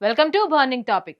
Welcome to burning topic.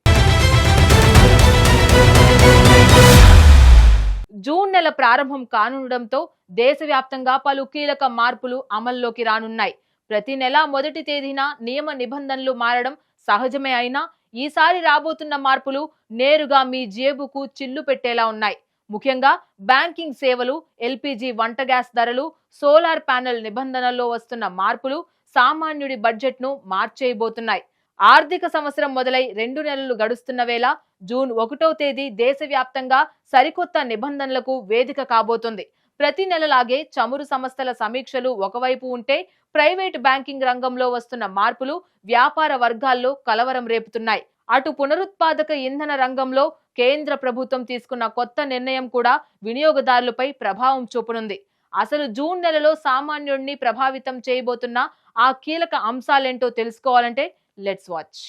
June నెల ప్రారంభం కానుండటంతో దేశవ్యాప్తంగా పలు కీలక మార్పులు అమల్లోకి రానున్నాయి. ప్రతి నెల మొదటి తేదీన నియమ నిబంధనలు మారడం సహజమే అయినా ఈసారి రాబోతున్న మార్పులు నేరుగా మీ జేబుకు చిల్లు పెట్టేలా ఉన్నాయి. ముఖ్యంగా బ్యాంకింగ్ సేవలు, ఎల్పీజీ వంట గ్యాస్ ధరలు, సోలార్ ప్యానెల్ నిబంధనల్లో వస్తున్న మార్పులు సామాన్యుడి బడ్జెట్ ను మార్చేయబోతున్నాయి. ఆర్థిక సంవత్సరం మొదలై 2 నెలలు గడుస్తున్న వేళ జూన్ 1వ తేదీ దేశవ్యాప్తంగా సరికొత్త నిబంధనలకు వేదిక కాబోతుంది. ప్రతి నెలలాగే చమురు సంస్థల సమీక్షలు ఒకవైపు ఉంటే, ప్రైవేట్ బ్యాంకింగ్ రంగంలో వస్తున్న మార్పులు వ్యాపార వర్గాల్లో కలవరం రేపుతున్నాయి. అటు పునరుత్పాదక ఇంధన రంగంలో కేంద్ర ప్రభుత్వం తీసుకున్న కొత్త నిర్ణయం కూడా వినియోగదారులపై ప్రభావం చూపనుంది. అసలు జూన్ నెలలో సామాన్యుడిని ప్రభావితం చేయబోతున్న ఆ కీలక అంశాలేంటో తెలుసుకోవాలంటే లెట్స్ వాచ్.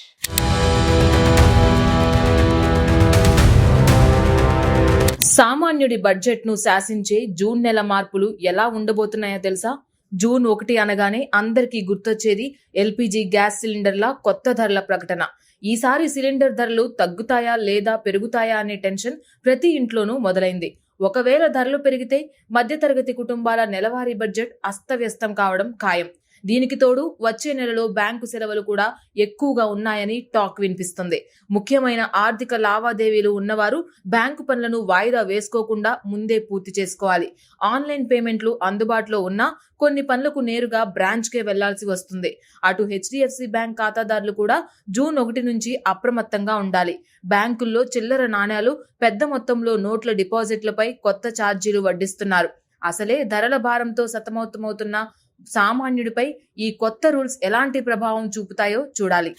సామాన్యుడి బడ్జెట్ ను శాసించే జూన్ నెల మార్పులు ఎలా ఉండబోతున్నాయో తెలుసా? జూన్ 1 అనగానే అందరికీ గుర్తొచ్చేది ఎల్పీజీ గ్యాస్ సిలిండర్ల కొత్త ధరల ప్రకటన. ఈసారి సిలిండర్ ధరలు తగ్గుతాయా లేదా పెరుగుతాయా అనే టెన్షన్ ప్రతి ఇంట్లోనూ మొదలైంది. ఒకవేళ ధరలు పెరిగితే మధ్యతరగతి కుటుంబాల నెలవారీ బడ్జెట్ అస్తవ్యస్తం కావడం ఖాయం. దీనికి తోడు వచ్చే నెలలో బ్యాంకు సెలవులు కూడా ఎక్కువగా ఉన్నాయని టాక్ వినిపిస్తుంది. ముఖ్యమైన ఆర్థిక లావాదేవీలు ఉన్నవారు బ్యాంకు పనులను వాయిదా వేసుకోకుండా ముందే పూర్తి చేసుకోవాలి. ఆన్లైన్ పేమెంట్లు అందుబాటులో ఉన్నా కొన్ని పనులకు నేరుగా బ్రాంచ్కే వెళ్లాల్సి వస్తుంది. అటు హెచ్డిఎఫ్సి బ్యాంక్ ఖాతాదారులు కూడా జూన్ 1 నుంచి అప్రమత్తంగా ఉండాలి. బ్యాంకుల్లో చిల్లర నాణ్యాలు, పెద్ద మొత్తంలో నోట్ల డిపాజిట్లపై కొత్త ఛార్జీలు వడ్డిస్తున్నారు. అసలే ధరల భారంతో సతమతమవుతున్న సామాన్యుడిపై ఈ కొత్త రూల్స్ ఎలాంటి ప్రభావం చూపుతాయో చూడాలి.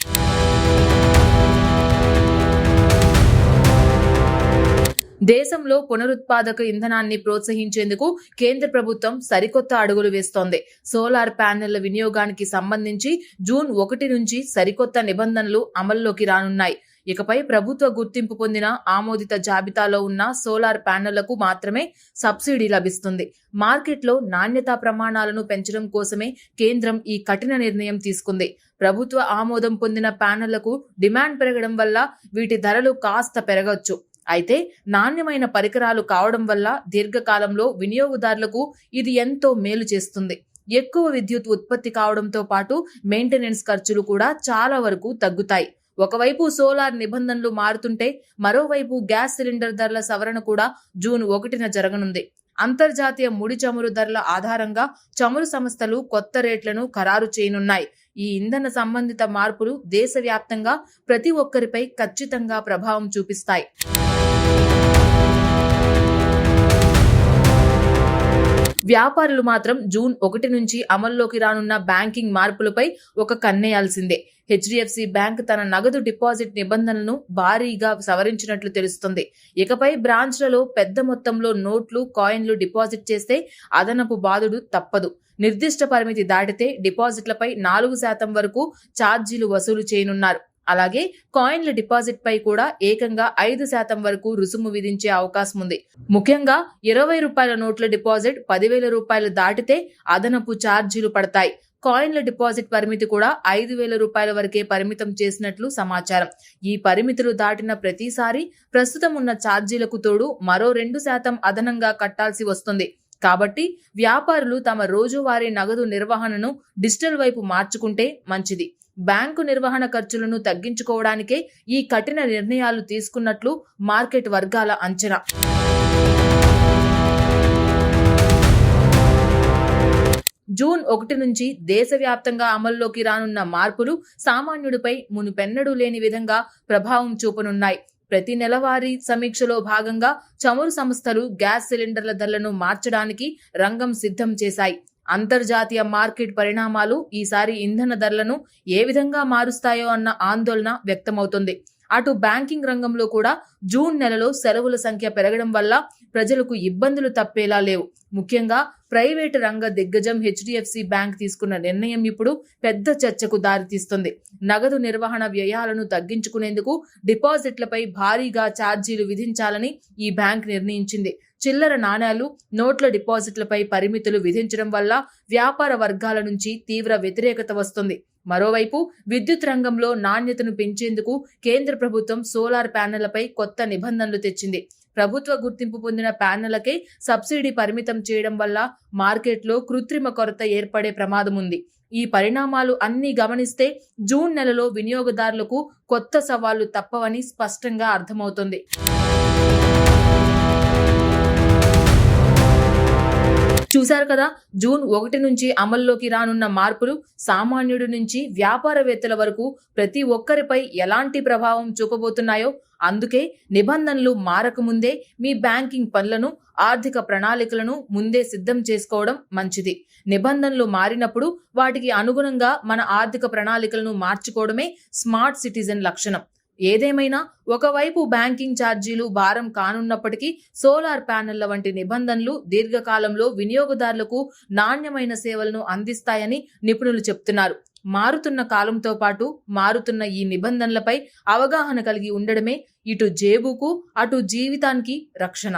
దేశంలో పునరుత్పాదక ఇంధనాన్ని ప్రోత్సహించేందుకు కేంద్ర ప్రభుత్వం సరికొత్త అడుగులు వేస్తోంది. సోలార్ ప్యానెళ్ల వినియోగానికి సంబంధించి జూన్ 1 నుంచి సరికొత్త నిబంధనలు అమల్లోకి రానున్నాయి. ఇకపై ప్రభుత్వ గుర్తింపు పొందిన ఆమోదిత జాబితాలో ఉన్న సోలార్ ప్యానెళ్లకు మాత్రమే సబ్సిడీ లభిస్తుంది. మార్కెట్లో నాణ్యతా ప్రమాణాలను పెంచడం కోసమే కేంద్రం ఈ కఠిన నిర్ణయం తీసుకుంది. ప్రభుత్వ ఆమోదం పొందిన ప్యానెళ్లకు డిమాండ్ పెరగడం వల్ల వీటి ధరలు కాస్త పెరగొచ్చు. అయితే నాణ్యమైన పరికరాలు కావడం వల్ల దీర్ఘకాలంలో వినియోగదారులకు ఇది ఎంతో మేలు చేస్తుంది. ఎక్కువ విద్యుత్ ఉత్పత్తి కావడంతో పాటు మెయింటెనెన్స్ ఖర్చులు కూడా చాలా వరకు తగ్గుతాయి. ఒకవైపు సోలార్ నిబంధనలు మారుతుంటే, మరోవైపు గ్యాస్ సిలిండర్ ధరల సవరణ కూడా జూన్ 1న జరగనుంది. అంతర్జాతీయ ముడి చమురు ధరల ఆధారంగా చమురు సంస్థలు కొత్త రేట్లను ఖరారు చేయనున్నాయి. ఈ ఇంధన సంబంధిత మార్పులు దేశవ్యాప్తంగా ప్రతి ఒక్కరిపై ఖచ్చితంగా ప్రభావం చూపిస్తాయి. వ్యాపారులు మాత్రం జూన్ 1 నుంచి అమల్లోకి రానున్న బ్యాంకింగ్ మార్పులపై ఒక కన్నేయాల్సిందే. హెచ్డిఎఫ్సి బ్యాంక్ తన నగదు డిపాజిట్ నిబంధనలను భారీగా సవరించినట్లు తెలుస్తుంది. ఇకపై బ్రాంచ్లలో పెద్ద మొత్తంలో నోట్లు, కాయిన్లు డిపాజిట్ చేస్తే అదనపు బాధుడు తప్పదు. నిర్దిష్ట పరిమితి దాటితే డిపాజిట్లపై 4% వరకు ఛార్జీలు వసూలు చేయనున్నారు. అలాగే కాయిన్ల డిపాజిట్ పై కూడా ఏకంగా 5% వరకు రుసుము విధించే అవకాశం ఉంది. ముఖ్యంగా ₹20 నోట్ల డిపాజిట్ 10,000 రూపాయలు దాటితే అదనపు ఛార్జీలు పడతాయి. కాయిన్ల డిపాజిట్ పరిమితి కూడా ₹5,000 వరకే పరిమితం చేసినట్లు సమాచారం. ఈ పరిమితులు దాటిన ప్రతిసారి ప్రస్తుతం ఉన్న ఛార్జీలకు తోడు మరో 2% అదనంగా కట్టాల్సి వస్తుంది. కాబట్టి వ్యాపారులు తమ రోజువారీ నగదు నిర్వహణను డిజిటల్ వైపు మార్చుకుంటే మంచిది. బ్యాంకు నిర్వహణ ఖర్చులను తగ్గించుకోవడానికే ఈ కఠిన నిర్ణయాలు తీసుకున్నట్లు మార్కెట్ వర్గాల అంచనా. జూన్ 1 నుంచి దేశవ్యాప్తంగా అమల్లోకి రానున్న మార్పులు సామాన్యుడిపై మునుపెన్నడూ లేని విధంగా ప్రభావం చూపనున్నాయి. ప్రతి నెలవారీ సమీక్షలో భాగంగా చమురు సంస్థలు గ్యాస్ సిలిండర్ల ధరలను మార్చడానికి రంగం సిద్ధం చేశాయి. అంతర్జాతీయ మార్కెట్ పరిణామాలు ఈసారి ఇంధన ధరలను ఏ విధంగా మారుస్తాయో అన్న ఆందోళన వ్యక్తమవుతుంది. అటు బ్యాంకింగ్ రంగంలో కూడా జూన్ నెలలో సెలవుల సంఖ్య పెరగడం వల్ల ప్రజలకు ఇబ్బందులు తప్పేలా లేవు. ముఖ్యంగా ప్రైవేటు రంగ దిగ్గజం హెచ్డిఎఫ్సి బ్యాంక్ తీసుకున్న నిర్ణయం ఇప్పుడు పెద్ద చర్చకు దారితీస్తుంది. నగదు నిర్వహణ వ్యయాలను తగ్గించుకునేందుకు డిపాజిట్లపై భారీగా ఛార్జీలు విధించాలని ఈ బ్యాంక్ నిర్ణయించింది. చిల్లర నాణ్యాలు, నోట్ల డిపాజిట్లపై పరిమితులు విధించడం వల్ల వ్యాపార వర్గాల నుంచి తీవ్ర వ్యతిరేకత వస్తుంది. మరోవైపు విద్యుత్ రంగంలో నాణ్యతను పెంచేందుకు కేంద్ర ప్రభుత్వం సోలార్ ప్యానెళ్లపై కొత్త నిబంధనలు తెచ్చింది. ప్రభుత్వ గుర్తింపు పొందిన ప్యానెళ్లకే సబ్సిడీ పరిమితం చేయడం వల్ల మార్కెట్లో కృత్రిమ కొరత ఏర్పడే ప్రమాదం ఉంది. ఈ పరిణామాలు అన్నీ గమనిస్తే జూన్ నెలలో వినియోగదారులకు కొత్త సవాళ్లు తప్పవని స్పష్టంగా అర్థమవుతుంది. చూశారు కదా, జూన్ 1 నుంచి అమల్లోకి రానున్న మార్పులు సామాన్యుడి నుంచి వ్యాపారవేత్తల వరకు ప్రతి ఒక్కరిపై ఎలాంటి ప్రభావం చూపబోతున్నాయో. అందుకే నిబంధనలు మారకముందే మీ బ్యాంకింగ్ పనులను, ఆర్థిక ప్రణాళికలను ముందే సిద్ధం చేసుకోవడం మంచిది. నిబంధనలు మారినప్పుడు వాటికి అనుగుణంగా మన ఆర్థిక ప్రణాళికలను మార్చుకోవడమే స్మార్ట్ సిటిజన్ లక్షణం. ఏదేమైనా ఒకవైపు బ్యాంకింగ్ ఛార్జీలు భారం కానున్నప్పటికీ సోలార్ ప్యానెళ్ల వంటి నిబంధనలు దీర్ఘకాలంలో వినియోగదారులకు నాణ్యమైన సేవలను అందిస్తాయని నిపుణులు చెప్తున్నారు. మారుతున్న కాలంతో పాటు మారుతున్న ఈ నిబంధనలపై అవగాహన కలిగి ఉండడమే ఇటు జేబుకు అటు జీవితానికి రక్షణ.